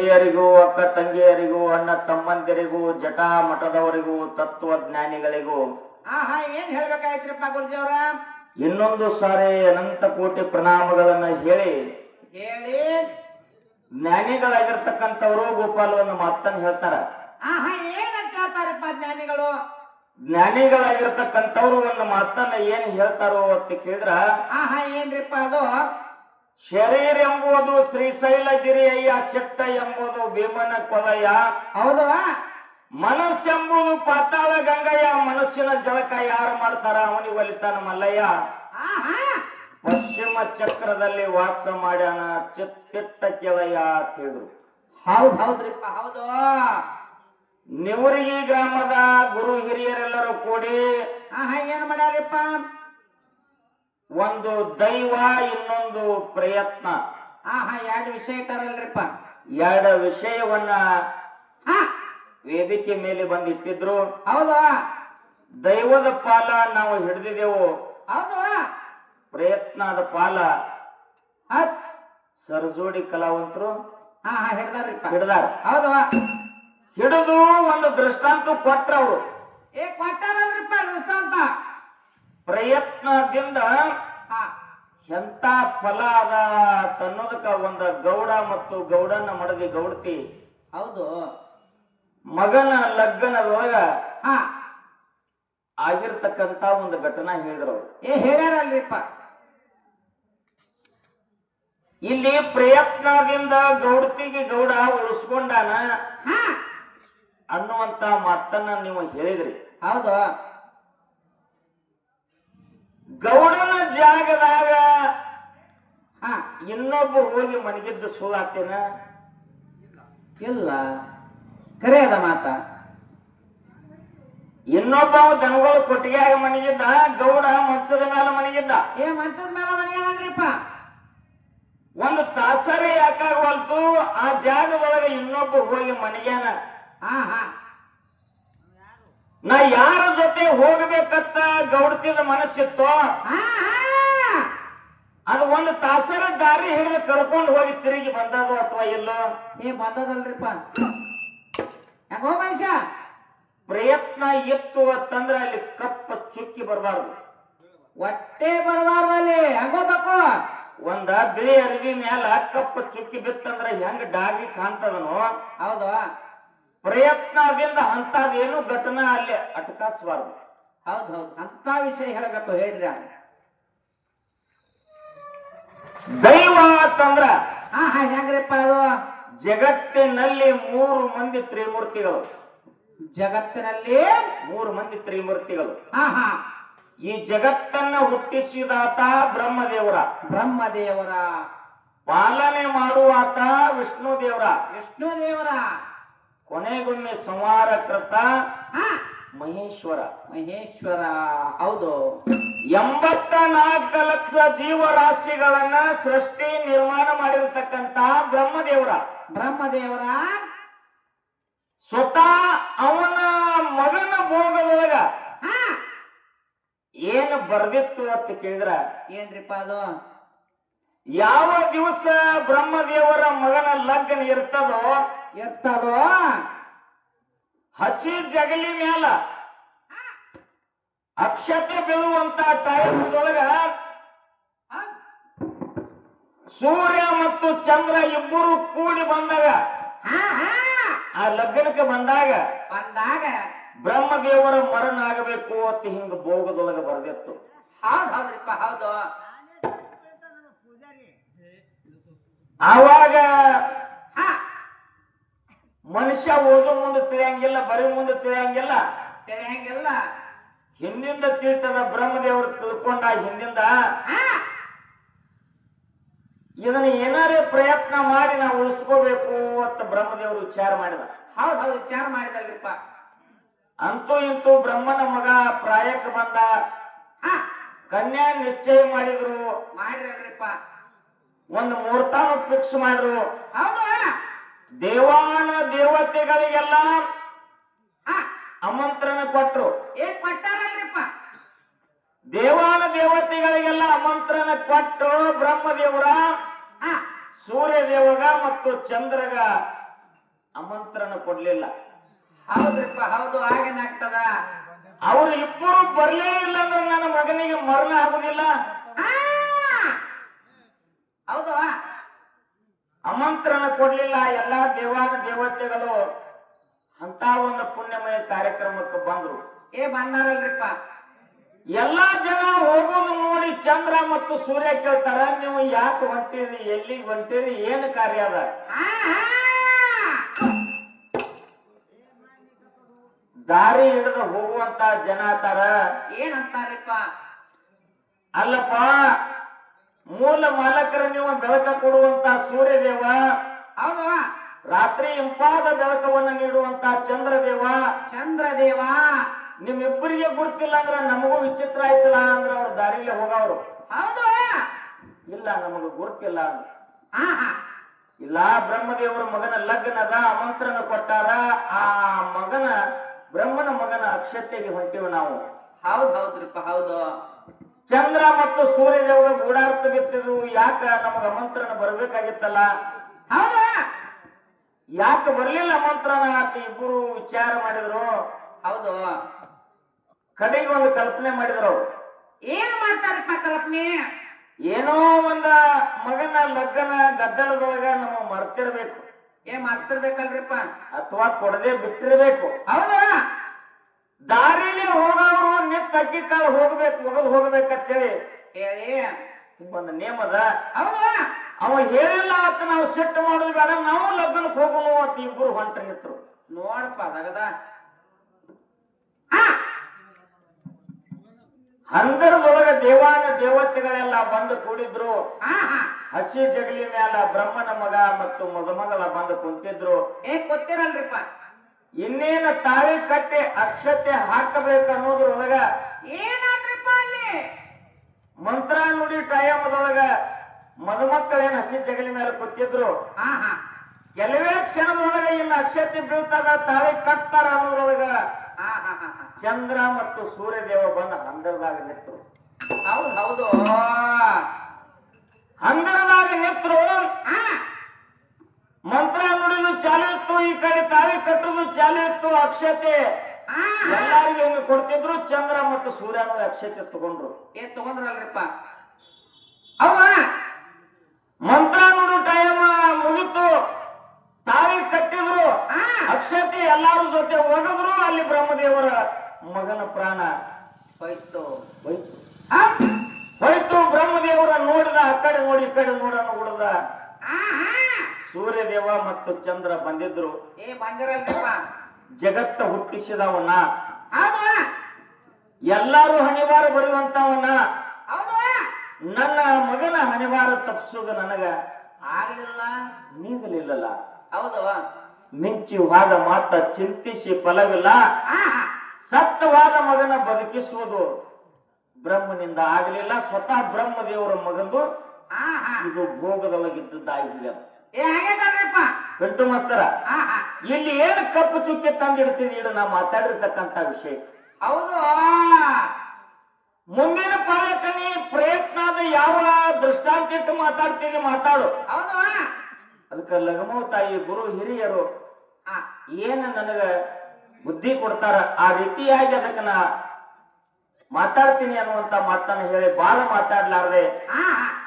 ಹಿರಿಯರಿಗೂ ಅಕ್ಕ ತಂಗಿಯರಿಗೂ ಅಣ್ಣ ತಮ್ಮಂದಿರಿಗೂ ಜಟಾ ಮಠದವರಿಗೂ ತತ್ವಜ್ಞಾನಿಗಳಿಗೂ ಏನ್ ಹೇಳ್ಬೇಕಾಯ್ತ್ರಪ್ಪ ಗುರುಜಿಯವರ? ಇನ್ನೊಂದು ಸಾರಿ ಅನಂತ ಕೋಟಿ ಪ್ರಣಾಮಗಳನ್ನ ಹೇಳಿ ಜ್ಞಾನಿಗಳಾಗಿರ್ತಕ್ಕಂಥವ್ರು ಗೋಪಾಲ್ ಒಂದು ಮಾತನ್ನು ಹೇಳ್ತಾರ. ಏನಂತ ಹೇಳ್ತಾರಪ್ಪ ಜ್ಞಾನಿಗಳು? ಜ್ಞಾನಿಗಳಾಗಿರ್ತಕ್ಕಂಥವ್ರು ಒಂದು ಮಾತನ್ನ ಏನ್ ಹೇಳ್ತಾರೋ ಅಂತ ಕೇಳಿದ್ರ, ಏನ್ರಿಪ್ಪ ಅದು? ಶರೀರ ಎಂಬುದು ಶ್ರೀಶೈಲಗಿರಿ ಅಯ್ಯ, ಶಕ್ತ ಎಂಬುದು ಭೀಮನ ಕೊಲಯ್ಯ. ಹೌದು. ಮನಸ್ಸೆಂಬುದು ಪಾತಾಳ ಗಂಗಯ್ಯ, ಮನಸ್ಸಿನ ಜಳಕ ಯಾರು ಮಾಡ್ತಾರ ಅವನಿಗೆ ಒಲಿತಾನ ಮಲ್ಲಯ್ಯ. ಪಶ್ಚಿಮ ಚಕ್ರದಲ್ಲಿ ವಾಸ ಮಾಡ್ಯಾನ ಚಿತ್ತಿಟ್ಟ ಕೆಳಯ್ಯ ಅಂತ ಹೇಳಿದ್ರು. ಹೌದ್ರಿಪ್ಪ ಹೌದು. ನಿವರ್ಗಿ ಗ್ರಾಮದ ಗುರು ಹಿರಿಯರೆಲ್ಲರೂ ಕೂಡಿ ಏನ್ ಮಾಡ್ಯಾರಿಪ್ಪ? ಒಂದು ದೈವ, ಇನ್ನೊಂದು ಪ್ರಯತ್ನ, ಎರಡು ವಿಷಯ ಇಟ್ಟಾರಲ್ರಿಪ್ಪ. ಎರಡು ವಿಷಯವನ್ನ ವೇದಿಕೆ ಮೇಲೆ ಬಂದಿಟ್ಟಿದ್ರು. ಹೌದು. ದೈವದ ಪಾಲ ನಾವು ಹಿಡಿದಿದ್ದೆವು, ಹೌದು. ಪ್ರಯತ್ನದ ಪಾಲ ಸರಜೋಡಿ ಕಲಾವಂತರು ಹಿಡ್ದಾರ. ಹೌದು. ಹಿಡಿದು ಒಂದು ದೃಷ್ಟಾಂತ ಕೊಟ್ರ ಅವರು. ಕೊಟ್ಟಾರಲ್ರಿಪ್ಪ ದೃಷ್ಟಾಂತ. ಪ್ರಯತ್ನದಿಂದ ಎಂತ ಫಲ ಅದ ತನ್ನೋದಕ್ಕ ಒಂದ ಗೌಡ ಮತ್ತು ಗೌಡನ ಮಡದಿ ಗೌಡತಿ ಹೌದು ಮಗನ ಲಗ್ನದೊಳಗ ಆಗಿರ್ತಕ್ಕಂತ ಒಂದು ಘಟನಾ ಹೇಳಿದ್ರು. ಹೇಳ್ಯಾರಲ್ರಿಪ್ಪ. ಇಲ್ಲಿ ಪ್ರಯತ್ನದಿಂದ ಗೌಡತಿಗೆ ಗೌಡ ಉಳಿಸ್ಕೊಂಡಾನ ಅನ್ನುವಂತ ಮಾತನ್ನ ನೀವು ಹೇಳಿದ್ರಿ. ಹೌದು. ಗೌಡನ ಜಾಗದಾಗ ಇನ್ನೊಬ್ಬ ಹೋಗಿ ಮನಗಿದ್ದು ಸುಳ್ಳಾತೇನ? ಇಲ್ಲ, ಕರೆ ಅದ ಮಾತ. ಇನ್ನೊಬ್ಬ ದನಗಳು ಕೊಟ್ಟಿಗೆಯಾಗ ಮನಗಿದ್ದ, ಗೌಡ ಮಂಚದ ಮೇಲೆ ಮನಗಿದ್ದ. ಮಂಚದ ಮೇಲೆ ಮನಗ್ಯಾನಲ್ರಿಪ್ಪ. ಒಂದು ತಾಸರೇ ಯಾಕಾಗವಲ್ತು, ಆ ಜಾಗದೊಳಗೆ ಇನ್ನೊಬ್ಬ ಹೋಗಿ ಮನಗ್ಯಾನ. ನಾ ಯಾರ ಜೊತೆ ಹೋಗಬೇಕಂತ ಗೌಡತಿದ ಮನಸ್ಸಿತ್ತು, ಅದು ಒಂದು ತಾಸರ ದಾರಿ ಹಿಡಿದು ಕರ್ಕೊಂಡು ಹೋಗಿ ತಿರುಗಿ ಬಂದದು ಅಥವಾ ಇಲ್ಲೋ? ಬಂದದಲ್ರಿಪ್ಪ. ಯಾಕೋ ಮನುಷ್ಯ ಪ್ರಯತ್ನ ಇತ್ತು ಅಂತಂದ್ರೆ ಅಲ್ಲಿ ಕಪ್ಪ ಚುಕ್ಕಿ ಬರಬಾರ್ದು, ಹೊಟ್ಟೆ ಬರಬಾರ್ದಲ್ಲಿ ಹಂಗೋಬೇಕು. ಒಂದ ಬಿಳಿ ಅರಿವಿ ಮ್ಯಾಲ ಕಪ್ಪ ಚುಕ್ಕಿ ಬಿತ್ತಂದ್ರ ಹೆಂಗ ಡಾಗಿ ಕಾಣ್ತದನೋ, ಹೌದು. ಪ್ರಯತ್ನದಿಂದ ಅಂತದೇನು ಘಟನಾ ಅಲ್ಲಿ ಅಟಕಾಸಬಾರ್ದು. ಹೌದು. ಅಂತ ವಿಷಯ ಹೇಳಬೇಕು, ಹೇಳ್ರಿ. ದೈವ ಅಂತಂದ್ರ ಹೆಂಗ್ರಿಪ್ಪ ಅದು? ಜಗತ್ತಿನಲ್ಲಿ 3 ಮಂದಿ ತ್ರಿಮೂರ್ತಿಗಳು. ಜಗತ್ತಿನಲ್ಲಿ 3 ಮಂದಿ ತ್ರಿಮೂರ್ತಿಗಳು. ಈ ಜಗತ್ತನ್ನ ಹುಟ್ಟಿಸಿದಾತ ಬ್ರಹ್ಮದೇವರ. ಬ್ರಹ್ಮದೇವರ ಪಾಲನೆ ಮಾಡುವಾತ ವಿಷ್ಣು ದೇವರ. ವಿಷ್ಣು ದೇವರ ಕೊನೆಗೊಮ್ಮೆ ಸಂಹಾರಕೃತ ಮಹೇಶ್ವರ. ಮಹೇಶ್ವರ. ಹೌದು. 84 ಲಕ್ಷ ಜೀವರಾಶಿಗಳನ್ನ ಸೃಷ್ಟಿ ನಿರ್ಮಾಣ ಮಾಡಿರತಕ್ಕಂತ ಬ್ರಹ್ಮದೇವರ. ಬ್ರಹ್ಮದೇವರ ಸ್ವತಃ ಅವನ ಮಗನ ಭೋಗದೊಳಗ ಏನು ಬರ್ದಿತ್ತು ಅಂತ ಕೇಳಿದ್ರ, ಏನ್ರಿಪ್ಪ ಅದು? ಯಾವ ದಿವಸ ಬ್ರಹ್ಮದೇವರ ಮಗನ ಲಗ್ನ ಇರ್ತದೋ ಹಸಿ ಜಗಲಿ ಮ್ಯಾಲ ಅಕ್ಷತೆ ಬೀಳುವಂತ ಟೈಮದೊಳಗ ಸೂರ್ಯ ಮತ್ತು ಚಂದ್ರ ಇಬ್ಬರು ಕೂಡಿ ಬಂದಾಗ, ಆ ಲಗ್ನಕ್ಕೆ ಬಂದಾಗ ಬ್ರಹ್ಮದೇವರ ಮರಣ ಆಗಬೇಕು ಅಂತ ಹಿಂಗ ಭೋಗದೊಳಗ ಬರ್ದಿತ್ತು. ಹೌದ್ರಿಪ್ಪ. ಹೌದು. ಆವಾಗ ಮನುಷ್ಯ ಓದು ಮುಂದೆ ತಿಳಿಯಂಗಿಲ್ಲ, ಬರೀ ಮುಂದೆ ತಿಳಿಯಂಗಿಲ್ಲ. ಹಿಂದಿಂದ ತಿಳಿತದ. ಬ್ರಹ್ಮದೇವರು ತಿಳ್ಕೊಂಡ ಹಿಂದಿಂದ ಇದನ್ನ ಏನಾರೇ ಪ್ರಯತ್ನ ಮಾಡಿ ನಾವು ಉಳಿಸ್ಕೋಬೇಕು ಅಂತ ಬ್ರಹ್ಮದೇವರು ವಿಚಾರ ಮಾಡಿದ. ಹೌದು. ವಿಚಾರ ಮಾಡಿದಲ್ರಿಪ್ಪ. ಅಂತೂ ಇಂತೂ ಬ್ರಹ್ಮನ ಮಗ ಪ್ರಾಯಕ್ಕೆ ಬಂದ. ಕನ್ಯಾ ನಿಶ್ಚಯ ಮಾಡಿದ್ರಿಪ್ಪ. ಒಂದು ಮುಹೂರ್ತಾನು ಫಿಕ್ಸ್ ಮಾಡಿದ್ರು. ಹೌದು. ದೇವಾನ ದೇವತೆಗಳಿಗೆಲ್ಲ ಆಮಂತ್ರಣ ಕೊಟ್ರು. ಕೊಟ್ಟಾರಲ್ರಿಪ್ಪ. ದೇವಾನ ದೇವತೆಗಳಿಗೆಲ್ಲ ಆಮಂತ್ರಣ ಕೊಟ್ಟು ಬ್ರಹ್ಮದೇವರ ಸೂರ್ಯ ದೇವಗ ಮತ್ತು ಚಂದ್ರಗ ಆಮಂತ್ರಣ ಕೊಡ್ಲಿಲ್ಲ. ಹೌದ್ರಿಪ್ಪ ಹೌದು, ಹಾಗೇನಾಗ್ತದ? ಅವರು ಇಬ್ಬರು ಬರ್ಲೇ ಇಲ್ಲ ಅಂದ್ರೆ ನನ್ನ ಮಗನಿಗೆ ಮರಣ ಆಗುದಿಲ್ಲ. ಹೌದು, ಆಮಂತ್ರಣ ಕೊಡ್ಲಿಲ್ಲ. ಎಲ್ಲಾ ದೇವಾನ ದೇವತೆಗಳು ಅಂತ ಒಂದು ಪುಣ್ಯಮಯ ಕಾರ್ಯಕ್ರಮಕ್ಕೆ ಬಂದ್ರು. ಬಂದಾರಲ್ರಿಪ್ಪ. ಎಲ್ಲಾ ಜನ ಹೋಗೋದು ನೋಡಿ ಚಂದ್ರ ಮತ್ತು ಸೂರ್ಯ ಕೇಳ್ತಾರ, ನೀವು ಯಾಕೆ ಹೊಂಟಿರಿ, ಎಲ್ಲಿಗೆ ಹೊಂಟಿರಿ, ಏನು ಕಾರ್ಯ ಅದ? ದಾರಿ ಹಿಡಿದು ಹೋಗುವಂತ ಜನ ತರ ಏನಂತಾರಿಪ್ಪ? ಅಲ್ಲಪ್ಪ, ಮೂಲ ಮಾಲಕರ ನೀವು ಬೆಳಕ ಕೊಡುವಂತ ಸೂರ್ಯದೇವ, ಹೌದು, ರಾತ್ರಿ ಇಂಪಾದ ಬೆಳಕವನ್ನು ನೀಡುವಂತ ಚಂದ್ರದೇವ, ಚಂದ್ರದೇವ, ನಿಮ್ಮಿಬ್ಬರಿಗೆ ಗುರ್ತಿಲ್ಲ ಅಂದ್ರ ನಮಗೂ ವಿಚಿತ್ರ ಆಯ್ತಲ್ಲ ಅಂದ್ರ ಅವ್ರ ದಾರಿಲೇ ಹೋಗವ್ರು. ಹೌದು, ಇಲ್ಲ ನಮಗ ಗುರ್ತಿಲ್ಲ ಅಂದ್ರ ಇಲ್ಲ, ಬ್ರಹ್ಮದೇವರ ಮಗನ ಲಗ್ನದ ಆಮಂತ್ರಣ ಕೊಟ್ಟಾರ. ಆ ಮಗನ ಬ್ರಹ್ಮನ ಮಗನ ಅಕ್ಷತೆಗೆ ಹೊಂಟಿವಿ ನಾವು. ಹೌದ್ ಹೌದ್ರಿಪ್ಪ ಹೌದು. ಚಂದ್ರ ಮತ್ತು ಸೂರ್ಯದೇವರ ಗೂಢಾರ್ಥ ಬಿತ್ತಿದ್ವು. ಯಾಕ ನಮಗ ಆಮಂತ್ರಣ ಬರ್ಬೇಕಾಗಿತ್ತಲ್ಲ, ಹೌದು, ಯಾಕೆ ಬರ್ಲಿಲ್ಲ ಆಮಂತ್ರಣ ಅಂತ ಇಬ್ಬರು ವಿಚಾರ ಮಾಡಿದ್ರು. ಹೌದು, ಕಡೆಗೆ ಒಂದು ಕಲ್ಪನೆ ಮಾಡಿದ್ರು ಅವ್ರು. ಏನ್ ಮಾಡ್ತಾರಪ್ಪ ಕಲ್ಪನೆ? ಏನೋ ಒಂದ ಮಗನ ಲಗ್ನ ಗದ್ದಲದೊಳಗ ನಮ್ಮ ಮರ್ತಿರ್ಬೇಕು, ಮಾಡ್ತಿರ್ಬೇಕಲ್ರಿಪ್ಪ, ಅಥವಾ ಕೊಡದೆ ಬಿಟ್ಟಿರ್ಬೇಕು. ಹೌದು, ದಾರಿಲಿ ಹೋಗೋರು ನಿತ್ ಅಕ್ಕಿ ಕಾಳು ಹೋಗ್ಬೇಕು, ಒಗದ್ ಹೋಗ್ಬೇಕಂತೇಳಿ ಹೇಳಿ ಒಂದು ನೇಮದ. ಹೌದು, ಅವ ಹೇಳಿಲ್ಲ ಅಂತ ನಾವು ಸಿಟ್ಟು ಮಾಡೋದು ಬೇಡ, ನಾವು ಲಗ್ನಕ್ಕೆ ಹೋಗೋಣ ಅಂತ ಇಬ್ಬರು ಹೊಂಟ್ರಿ ನಿಂತರು. ನೋಡಪ್ಪ ಅದಗದ ಹಂದರದೊಳಗ ದೇವಾನ ದೇವತೆಗಳೆಲ್ಲ ಬಂದು ಕೂಡಿದ್ರು. ಹಸಿ ಜಗಲಿ ಮ್ಯಾಲ ಬ್ರಹ್ಮನ ಮಗ ಮತ್ತು ಮದುಮಗಳ ಬಂದು ಕುಂತಿದ್ರು. ಗೊತ್ತಿರಲ್ರಿಪ್ಪ, ಇನ್ನೇನು ತಾಳಿ ಕಟ್ಟಿ ಅಕ್ಷತೆ ಹಾಕಬೇಕು ಅನ್ನೋದ್ರೊಳಗ ಏನಾದ್ರಿಪ್ಪ ಅಲ್ಲಿ ಮಂತ್ರ ನುಡಿ ಟೈಮದೊಳಗ ಮದುಮಕ್ಕಳೇನು ಹಸಿ ಜಗಲಿ ಮೇಲೆ ಕೂತಿದ್ರು. ಕೆಲವೇ ಕ್ಷಣದೊಳಗ ಇನ್ನು ಅಕ್ಷತೆ ಬೀಳ್ತಾರ, ತಾಳಿ ಕಟ್ತಾರ ಅನ್ನೋದ್ರೊಳಗ ಚಂದ್ರ ಮತ್ತು ಸೂರ್ಯದೇವ ಬಂದ ಹಂದರದಾಗ ನಿಂತರು. ಹೌದು ಹೌದು, ಹಂದರದಾಗ ನಿಂತರು. ಮಂತ್ರ ನುಡಿದು ಚಾಲು ಇತ್ತು, ಈ ಕಡೆ ತಾಳಿ ಕಟ್ಟುದು ಚಾಲು ಇತ್ತು. ಅಕ್ಷತೆ ಎಲ್ಲಾರಿಗೂ ಹೆಂಗ ಕೊಡ್ತಿದ್ರು. ಚಂದ್ರ ಮತ್ತು ಸೂರ್ಯನ ಅಕ್ಷತೆ ತಗೊಂಡ್ರು. ತಗೊಂಡ್ರಲ್ರಿಪ್ಪ, ಹೌದಾ? ಮಂತ್ರ ನುಡು ಟೈಮ್ ಮುಗಿತು, ತಾಳಿ ಕಟ್ಟಿದ್ರು, ಅಕ್ಷತೆ ಎಲ್ಲಾರ ಜೊತೆ ಒಗದ್ರು. ಅಲ್ಲಿ ಬ್ರಹ್ಮದೇವರ ಮಗನ ಪ್ರಾಣ ಹೋಯ್ತು ಹೋಯ್ತು ಹೋಯ್ತು. ಬ್ರಹ್ಮದೇವರ ನೋಡಿದ, ಆ ಕಡೆ ನೋಡಿ ಈ ಕಡೆ ನೋಡನ್ನು ಹುಡುಗ ಸೂರ್ಯದೇವ ಮತ್ತು ಚಂದ್ರ ಬಂದಿದ್ರು. ಬಂದಿರಲ್ರಿಪ್ಪ, ಜಗತ್ತ ಹುಟ್ಟಿಸಿದವನ, ಹೌದು, ಎಲ್ಲಾರು ಹಣಿವಾರ ಬರುವಂತವನ, ಹೌದು, ನನ್ನ ಮಗನ ಹಣಿವಾರ ತಪ್ಪಿಸೋದು ನನಗ ಆಗ್ಲಿಲ್ಲ, ನೀಗಲಿಲ್ಲಲ್ಲ. ಹೌದು, ಮಿಂಚಿವಾದ ಮಾತ ಚಿಂತಿಸಿ ಫಲವಿಲ್ಲ. ಸತ್ತವಾದ ಮಗನ ಬದುಕಿಸುವುದು ಬ್ರಹ್ಮನಿಂದ ಆಗಲಿಲ್ಲ. ಸ್ವತಃ ಬ್ರಹ್ಮದೇವರ ಮಗಂದು ಇದು ಭೋಗದೊಳಗಿದ್ದದ್ದಾಗಿದೆ. ಗಂಟು ಮಾಸ್ತರ, ಇಲ್ಲಿ ಏನು ಕಪ್ಪು ಚುಕ್ಕಿ ತಂದಿಡ್ತೀನಿ ಇಡು ನಾ ಮಾತಾಡಿರ್ತಕ್ಕಂತ ವಿಷಯ. ಹೌದು, ಮುಂದಿನ ಪಾಲಕನಿ ಪ್ರಯತ್ನದ ಯಾವ ದೃಷ್ಟಾಂತ ಇಟ್ಟು ಮಾತಾಡ್ತೀನಿ ಮಾತಾಡು. ಹೌದು, ಅದಕ್ಕೆ ಲಗಮೋ ತಾಯಿ ಗುರು ಹಿರಿಯರು ಏನ ನನಗ ಬುದ್ಧಿ ಕೊಡ್ತಾರ, ಆ ರೀತಿಯಾಗಿ ಅದಕ್ಕೆ ನಾ ಮಾತಾಡ್ತೀನಿ ಅನ್ನುವಂತ ಮಾತನ್ನ ಹೇಳಿ ಬಾಳ ಮಾತಾಡ್ಲಾರ್ದೆ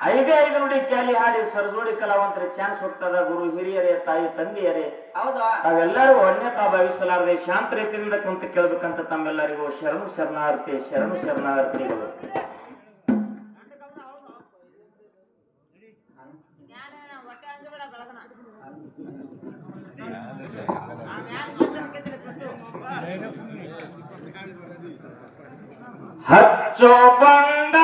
5 ನುಡಿ ಕ್ಯಾಲಿ ಹಾಡಿ ಸರಜೋಡಿ ಕಲಾವಂತರ ಚಾನ್ಸ್ ಹೋಗ್ತದ. ಗುರು ಹಿರಿಯರೇ, ತಾಯಿ ತಂದೆಯರೇ, ಹೌದು, ತಾವೆಲ್ಲರೂ ಅನ್ಯತಾ ಭಾವಿಸಲಾರದೆ ಶಾಂತ ರೀತಿಯಿಂದ ಕುಂತು ಕೇಳ್ಬೇಕಂತ ತಮ್ಮೆಲ್ಲರಿಗೂ ಶರಣು ಶರಣಾರ್ಥಿ, ಶರಣು ಶರಣಾರ್ಥಿಗಳು. ಹಚ್ಚೋ ಬಂಡ